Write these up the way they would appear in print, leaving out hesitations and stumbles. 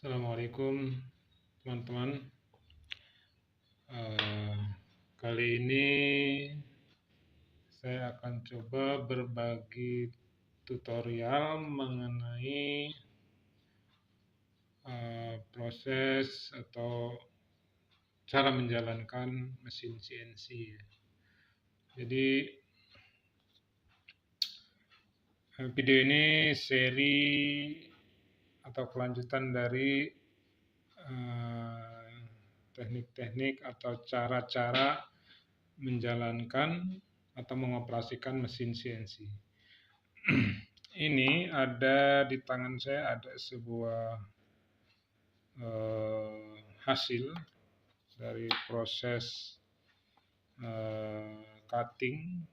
Assalamualaikum teman-teman. Eh, Kali ini saya akan coba berbagi tutorial mengenai proses atau cara menjalankan mesin CNC. Jadi video ini seri atau kelanjutan dari teknik-teknik atau cara-cara menjalankan atau mengoperasikan mesin CNC. Ini ada di tangan saya ada sebuah hasil dari proses cutting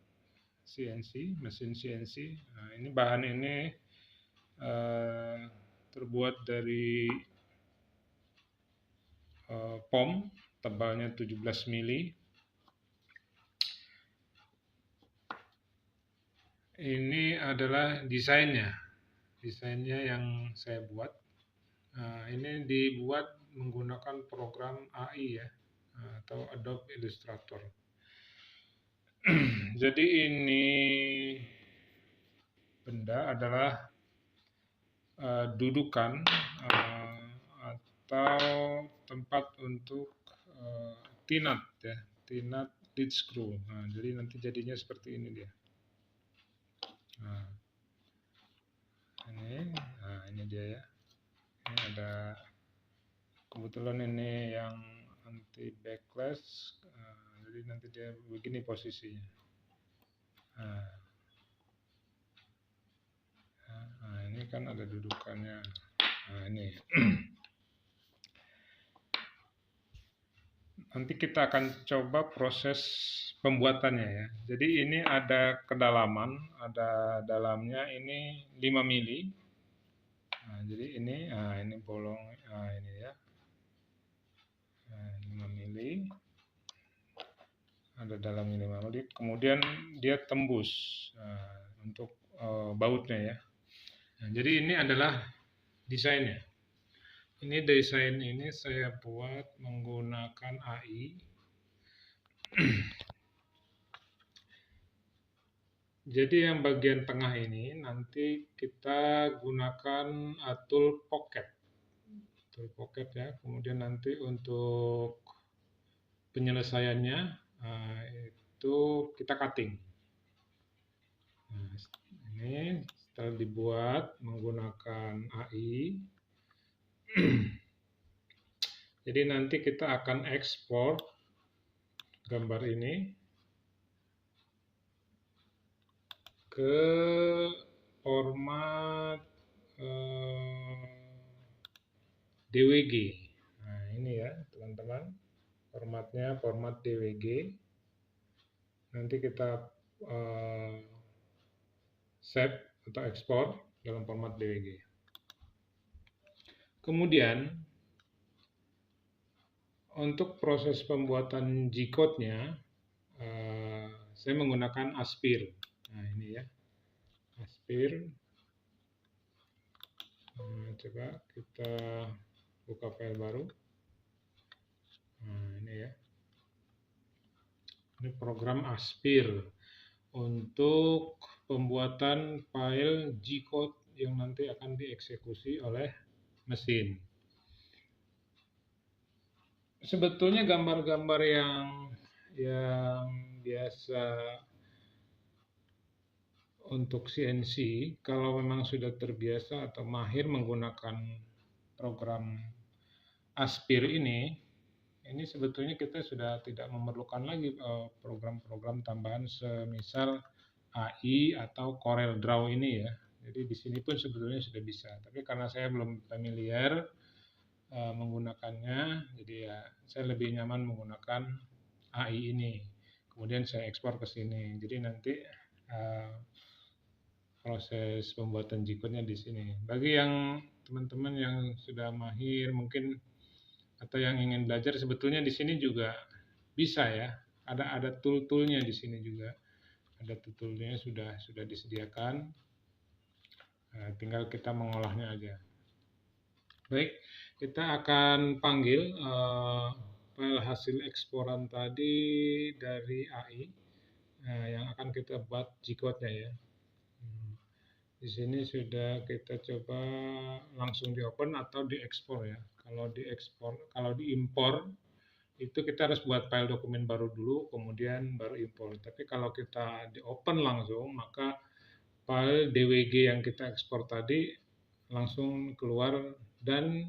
CNC, mesin CNC. Nah, ini bahan ini terbuat dari POM, tebalnya 17 mili. Ini adalah desainnya yang saya buat. Nah, ini dibuat menggunakan program AI ya, atau Adobe Illustrator. Jadi ini benda adalah dudukan atau tempat untuk tinat ya, tinat lead screw. Nah, jadi nanti jadinya seperti ini dia. Nah, ini dia ya. Ini ada, kebetulan ini yang anti backlash, jadi nanti dia begini posisinya. Nah, ini kan ada dudukannya. Nah, ini nanti kita akan coba proses pembuatannya ya. Jadi ini ada kedalaman, ada dalamnya ini 5 mili. Nah, jadi ini bolong, ini ya. 5 mili. Ada dalamnya 5 mili. Kemudian dia tembus untuk bautnya ya. Nah, jadi ini adalah desainnya. Ini desain ini saya buat menggunakan AI. Jadi yang bagian tengah ini nanti kita gunakan tool pocket ya. Kemudian nanti untuk penyelesaiannya itu kita cutting. Nah, ini setelah dibuat menggunakan AI. Jadi nanti kita akan ekspor gambar ini ke format DWG. Nah, ini ya teman-teman, formatnya format DWG. Nanti kita save atau ekspor dalam format DWG. Kemudian untuk proses pembuatan G-code-nya saya menggunakan Aspir. Nah, ini ya, Aspir. Nah, coba kita buka file baru. Nah, ini ya. Ini program Aspir untuk pembuatan file G-code yang nanti akan dieksekusi oleh mesin. Sebetulnya gambar-gambar yang biasa untuk CNC, kalau memang sudah terbiasa atau mahir menggunakan program Aspir ini sebetulnya kita sudah tidak memerlukan lagi program-program tambahan semisal AI atau Corel Draw ini ya. Jadi di sini pun sebetulnya sudah bisa. Tapi karena saya belum familiar menggunakannya, jadi ya saya lebih nyaman menggunakan AI ini. Kemudian saya ekspor ke sini. Jadi nanti proses pembuatan G-code-nya di sini. Bagi yang teman-teman yang sudah mahir mungkin atau yang ingin belajar, sebetulnya di sini juga bisa ya. Ada tool-toolnya di sini juga. Ada tool-toolnya sudah disediakan. Tinggal kita mengolahnya aja. Baik, kita akan panggil file hasil eksporan tadi dari AI yang akan kita buat G-code-nya ya. Di sini sudah kita coba langsung di open atau diekspor ya. Kalau diekspor, kalau diimpor itu kita harus buat file dokumen baru dulu, kemudian baru impor. Tapi kalau kita di open langsung, maka file DWG yang kita ekspor tadi langsung keluar dan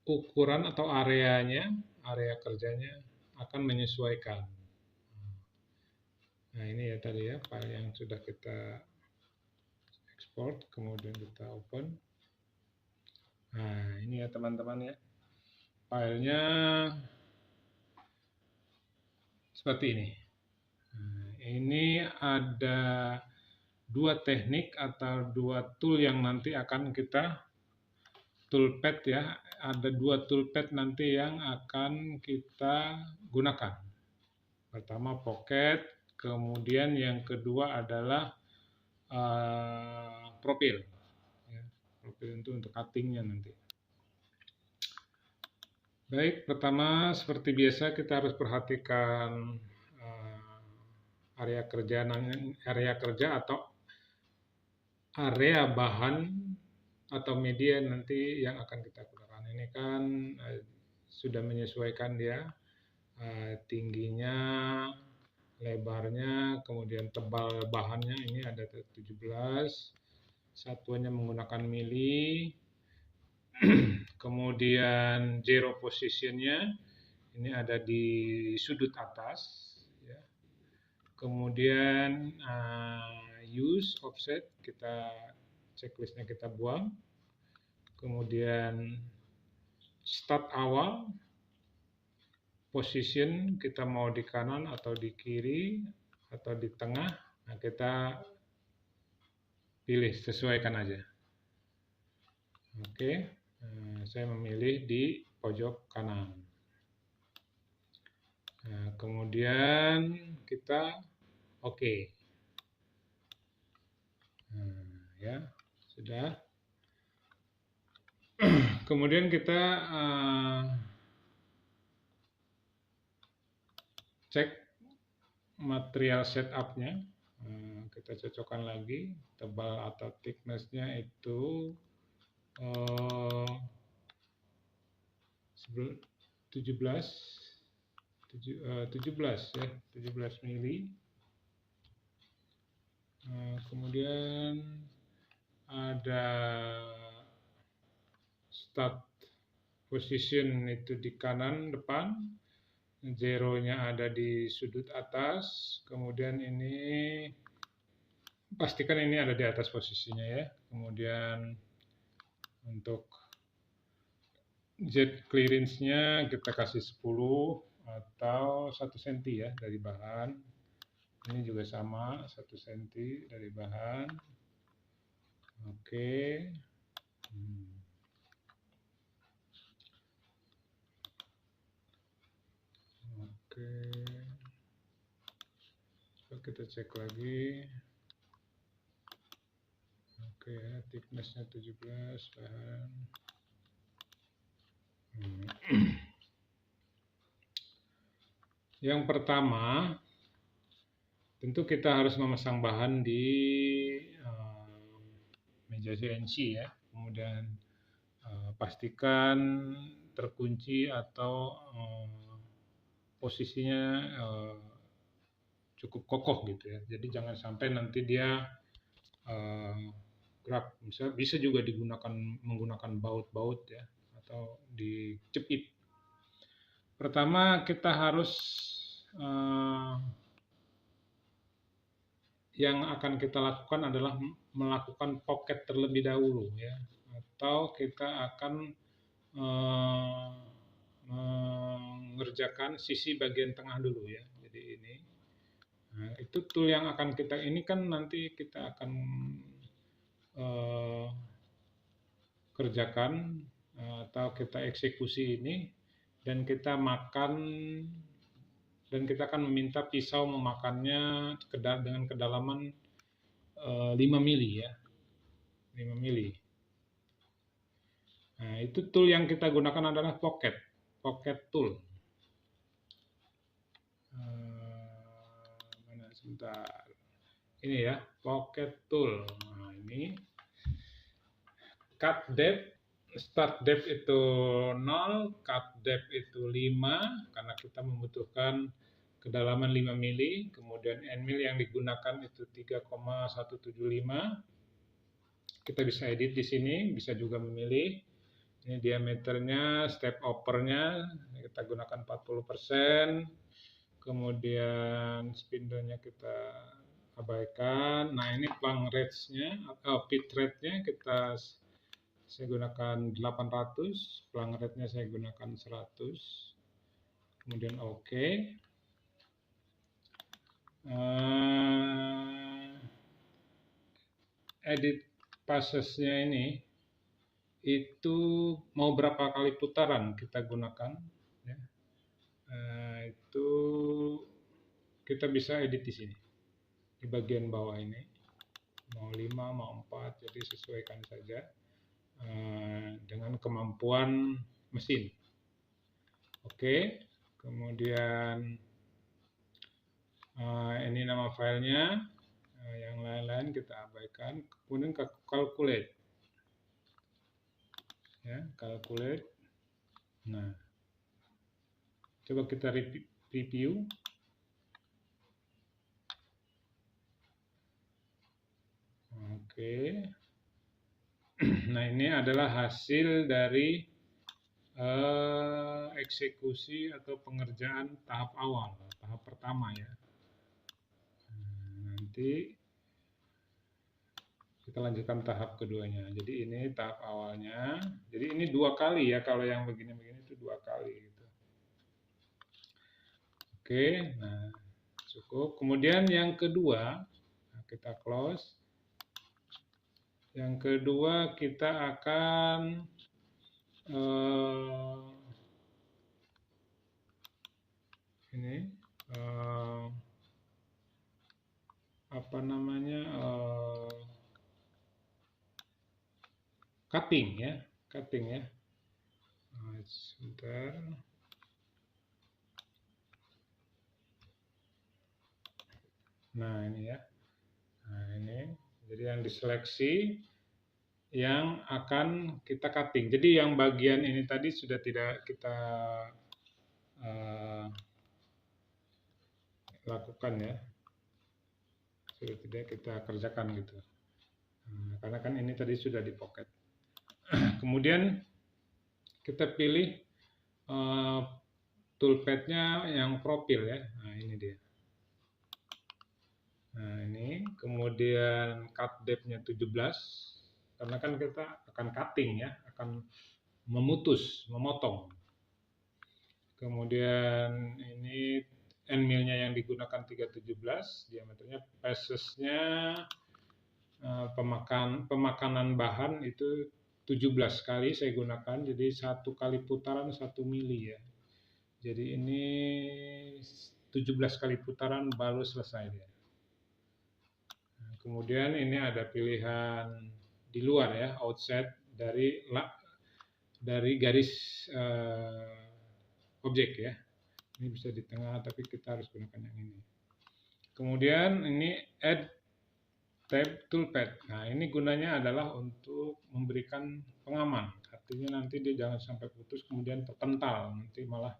ukuran atau areanya, area kerjanya akan menyesuaikan. Nah ini ya tadi ya file yang sudah kita ekspor, kemudian kita open. Nah ini ya teman-teman ya, filenya seperti ini. Nah, ini ada dua teknik atau dua tool yang nanti akan kita toolpad ya, ada dua toolpad nanti yang akan kita gunakan. Pertama Pocket, kemudian yang kedua adalah profil, ya, profil itu untuk cuttingnya nanti. Baik, pertama seperti biasa kita harus perhatikan area kerja atau area bahan atau media nanti yang akan kita gunakan. Ini kan sudah menyesuaikan dia tingginya, lebarnya, kemudian tebal bahannya ini ada 17, satuannya menggunakan mili, kemudian zero positionnya ini ada di sudut atas, ya. Kemudian use offset kita checklistnya kita buang, kemudian start awal, position kita mau di kanan atau di kiri atau di tengah, nah kita pilih sesuaikan aja. Oke, saya memilih di pojok kanan. Nah, kemudian kita oke. Nah, ya sudah. Kemudian kita cek material setup-nya. Kita cocokkan lagi tebal atau thickness-nya itu 17 ya, 17 mili. Kemudian ada start position itu di kanan depan, zero-nya ada di sudut atas, kemudian ini pastikan ini ada di atas posisinya ya. Kemudian untuk jet clearance-nya kita kasih 10 atau 1 cm ya dari bahan. Ini juga sama, 1 cm dari bahan. Oke. Oke. Coba kita cek lagi. Oke, thickness-nya 17 bahan. Yang pertama, tentu kita harus memasang bahan di meja CNC ya. Kemudian pastikan terkunci atau posisinya cukup kokoh gitu ya. Jadi jangan sampai nanti dia gerak. Bisa juga menggunakan baut-baut ya atau dijepit. Pertama kita harus yang akan kita lakukan adalah melakukan pocket terlebih dahulu ya, atau kita akan mengerjakan sisi bagian tengah dulu ya. Jadi ini, nah, itu tool yang akan kita ini kan nanti kita akan kerjakan atau kita eksekusi ini dan kita makan. Dan kita akan meminta pisau memakannya dengan kedalaman 5 mili ya, 5 mili. Nah, itu tool yang kita gunakan adalah Pocket Tool. Mana sebentar. Ini ya, Pocket Tool. Nah, ini cut depth, start depth itu 0, cut depth itu 5 karena kita membutuhkan kedalaman 5 mili, kemudian end mill yang digunakan itu 3,175. Kita bisa edit di sini, bisa juga memilih. Ini diameternya, step uppernya kita gunakan 40%, kemudian spindle-nya kita abaikan. Nah, ini plung rate-nya atau pitch rate-nya saya gunakan 800, plung rate-nya saya gunakan 100. Kemudian OK. Edit passes-nya ini itu mau berapa kali putaran kita gunakan ya. Itu kita bisa edit di sini di bagian bawah ini, mau 5 mau 4, jadi sesuaikan saja dengan kemampuan mesin. Oke, kemudian ini nama filenya, yang lain-lain kita abaikan, kemudian ke calculate ya, calculate. Nah, coba kita review. Oke. Nah, ini adalah hasil dari eksekusi atau pengerjaan tahap awal, tahap pertama ya. Nanti kita lanjutkan tahap keduanya. Jadi ini tahap awalnya. Jadi ini 2 kali ya, kalau yang begini-begini itu 2 kali gitu. Oke, nah cukup. Kemudian yang kedua, kita close. Yang kedua kita akan ini apa namanya, cutting ya. Sebentar. Nah, ini ya. Nah, ini jadi yang diseleksi yang akan kita cutting. Jadi yang bagian ini tadi sudah tidak kita lakukan ya, sudah tidak kita kerjakan gitu. Karena kan ini tadi sudah di pocket. Kemudian kita pilih toolpad-nya yang profil ya. Nah, ini dia. Nah, ini kemudian cut depth-nya 17, karena kan kita akan cutting ya, akan memotong. Kemudian ini end mill-nya yang digunakan 317, diameternya, passes-nya pemakanan bahan itu 17 kali saya gunakan, jadi 1 kali putaran 1 mili ya. Jadi ini 17 kali putaran baru selesai dia. Nah, kemudian ini ada pilihan di luar ya, outset dari garis objek ya. Ini bisa di tengah, tapi kita harus gunakan yang ini. Kemudian ini add tab toolpad. Nah, ini gunanya adalah untuk memberikan pengaman. Artinya nanti dia jangan sampai putus kemudian terpental, nanti malah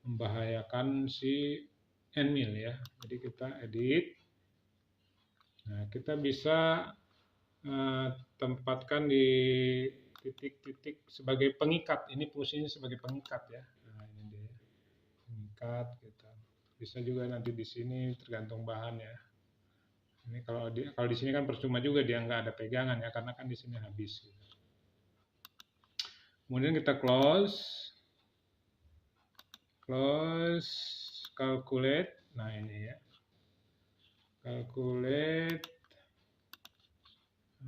membahayakan si end mill ya. Jadi kita edit. Nah, kita bisa tempatkan di titik-titik sebagai pengikat. Ini fungsinya sebagai pengikat ya. Nah, ini dia. Pengikat kita. Bisa juga nanti di sini tergantung bahan ya. Ini kalau di sini kan percuma juga dia nggak ada pegangan ya, karena kan di sini habis. Gitu. Kemudian kita close, calculate. Nah, ini ya, calculate.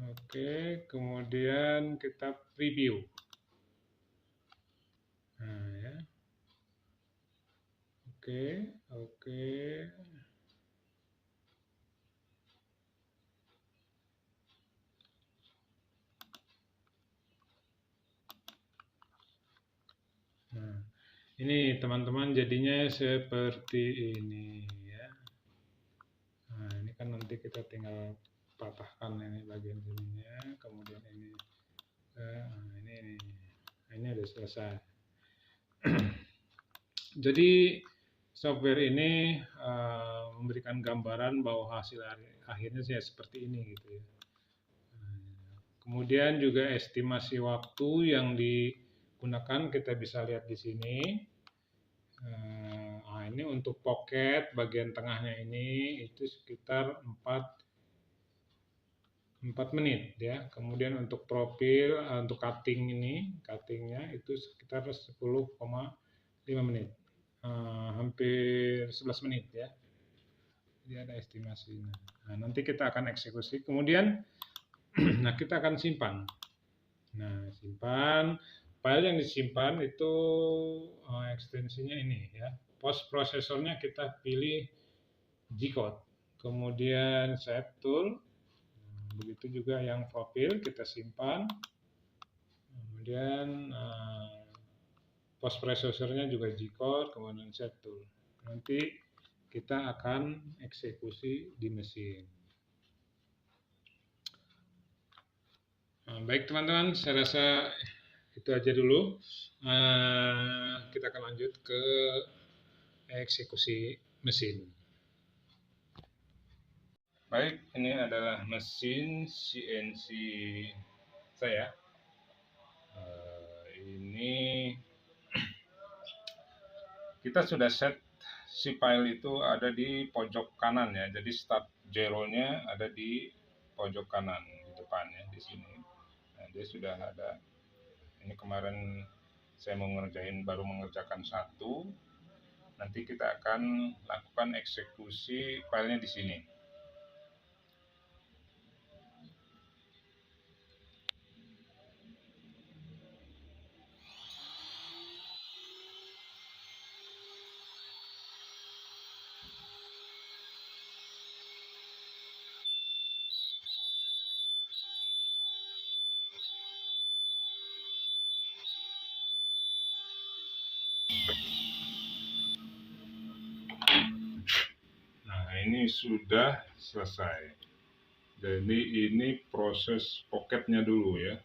Oke, kemudian kita preview. Nah ya, oke. Nah, ini teman-teman jadinya seperti ini ya. Nah, ini kan nanti kita tinggal patahkan ini bagian sininya, kemudian ini, ini udah selesai. Jadi software ini memberikan gambaran bahwa hasil akhirnya sih seperti ini gitu ya. Kemudian juga estimasi waktu yang digunakan kita bisa lihat di sini. Nah, ini untuk pocket bagian tengahnya ini itu sekitar 4 menit ya. Kemudian untuk profil untuk cuttingnya itu sekitar 10,5 menit. Hampir 11 menit ya. Jadi ada estimasinya. Nah, nanti kita akan eksekusi. Kemudian nah kita akan simpan. Nah, simpan file yang disimpan itu ekstensinya ini ya. Post prosesornya kita pilih G-code. Kemudian save tool. Begitu juga yang profil kita simpan. Kemudian post prosesornya juga G-code, kemudian save tool. Nanti kita akan eksekusi di mesin. Baik teman-teman, saya rasa itu aja dulu. Kita akan lanjut ke eksekusi mesin. Baik, ini adalah mesin CNC saya. Ini kita sudah set si file itu ada di pojok kanan ya. Jadi start zero-nya ada di pojok kanan di depannya di sini. Nah, dia sudah ada. Ini kemarin saya baru mengerjakan satu. Nanti kita akan lakukan eksekusi filenya di sini. Nah, ini sudah selesai. Jadi ini proses pocketnya dulu ya.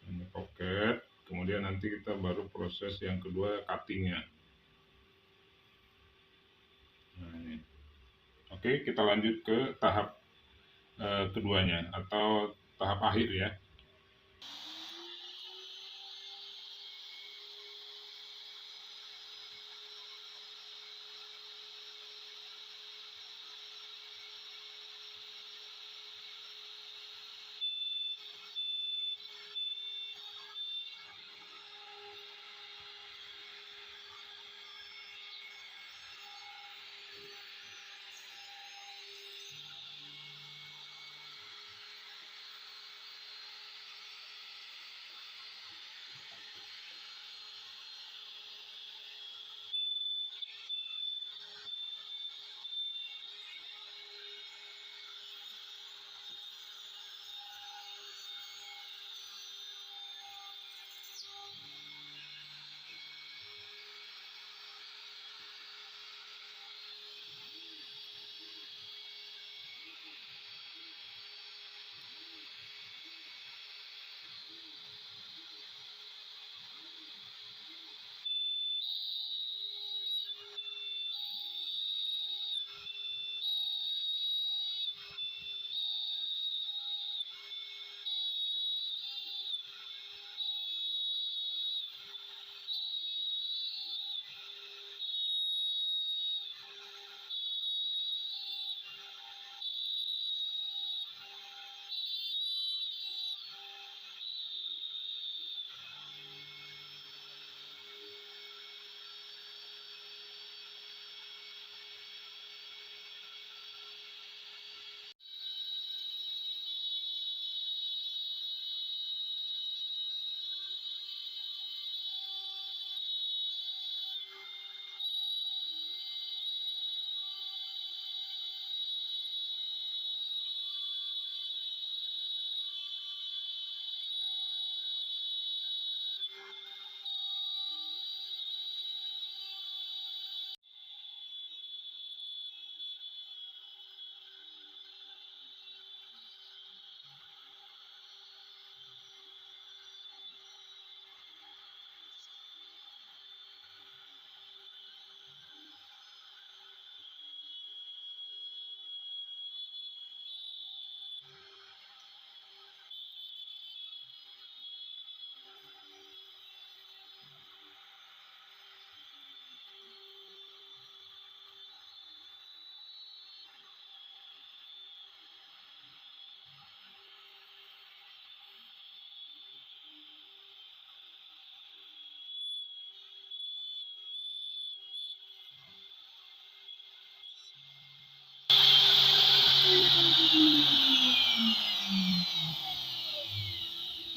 Ini pocket, kemudian nanti kita baru proses yang kedua cuttingnya. Nah, ini. Oke, kita lanjut ke tahap keduanya atau tahap akhir ya.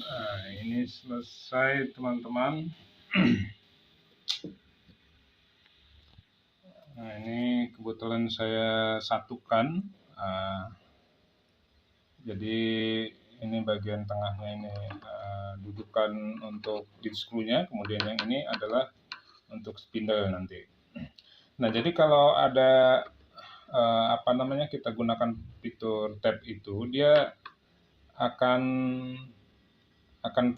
Nah, ini selesai teman-teman. Nah, ini kebetulan saya satukan. Jadi ini bagian tengahnya ini dudukan untuk lead screw-nya, kemudian yang ini adalah untuk spindle nanti. Nah, jadi kalau ada kita gunakan fitur tab itu, dia akan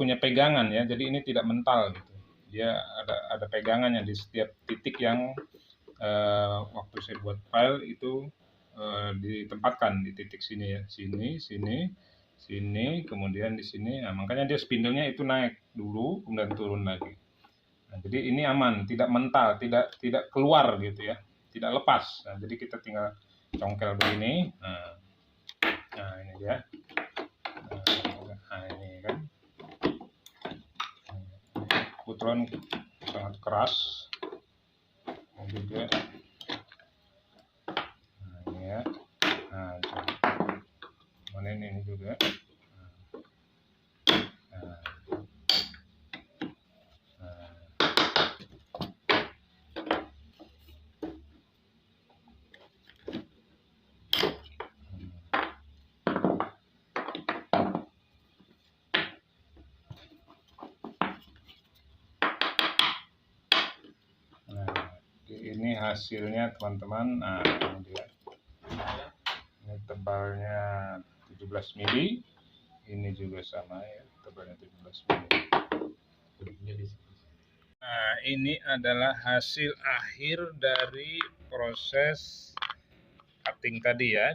punya pegangan ya. Jadi ini tidak mental gitu. Dia ada pegangannya di setiap titik yang waktu saya buat file itu ditempatkan di titik sini ya, sini, kemudian di sini. Nah, makanya dia spindle-nya itu naik dulu, kemudian turun lagi. Nah, jadi ini aman, tidak mental, tidak keluar gitu ya, tidak lepas. Nah, jadi kita tinggal congkel begini. Nah ini dia. Nah ini kan, kebetulan sangat keras. Juga. Nah ini ya. Nah, mana ini juga. Ini hasilnya teman-teman. Nah ini dia. Ini tebalnya 17 mili. Ini juga sama ya, tebalnya 17 mili. Nah, ini adalah hasil akhir dari proses cutting tadi ya,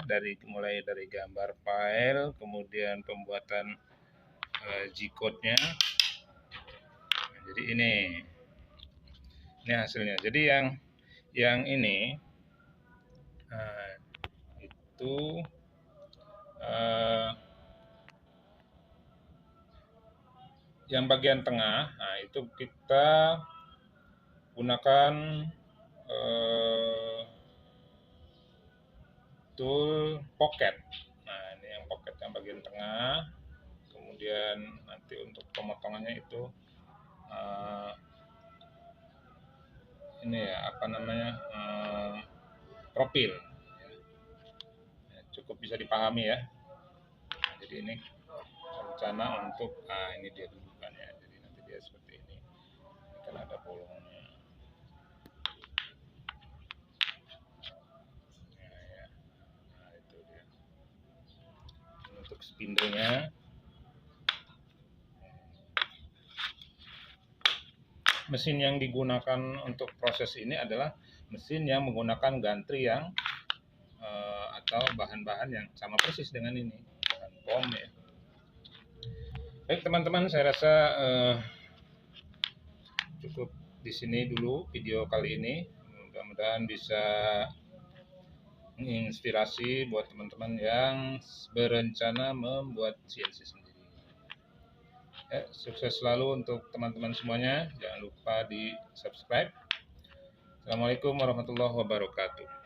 mulai dari gambar file, kemudian pembuatan G-code-nya. Nah, jadi ini hasilnya. Jadi yang ini itu yang bagian tengah. Nah, itu kita gunakan tool pocket. Nah, ini yang pocket yang bagian tengah. Kemudian nanti untuk pemotongannya itu ini ya, profil. Cukup bisa dipahami ya. Nah, jadi ini rencana untuk ini dia dudukannya. Jadi nanti dia seperti ini. Ini kan ada bolongnya. Nah, itu dia. Ini untuk spindle-nya. Mesin yang digunakan untuk proses ini adalah mesin yang menggunakan gantri yang atau bahan-bahan yang sama persis dengan ini, bahan POM ya. Baik teman-teman, saya rasa cukup di sini dulu video kali ini. Mudah-mudahan bisa menginspirasi buat teman-teman yang berencana membuat CNC sendiri. Ya, sukses selalu untuk teman-teman semuanya. Jangan lupa di subscribe. Assalamualaikum warahmatullahi wabarakatuh.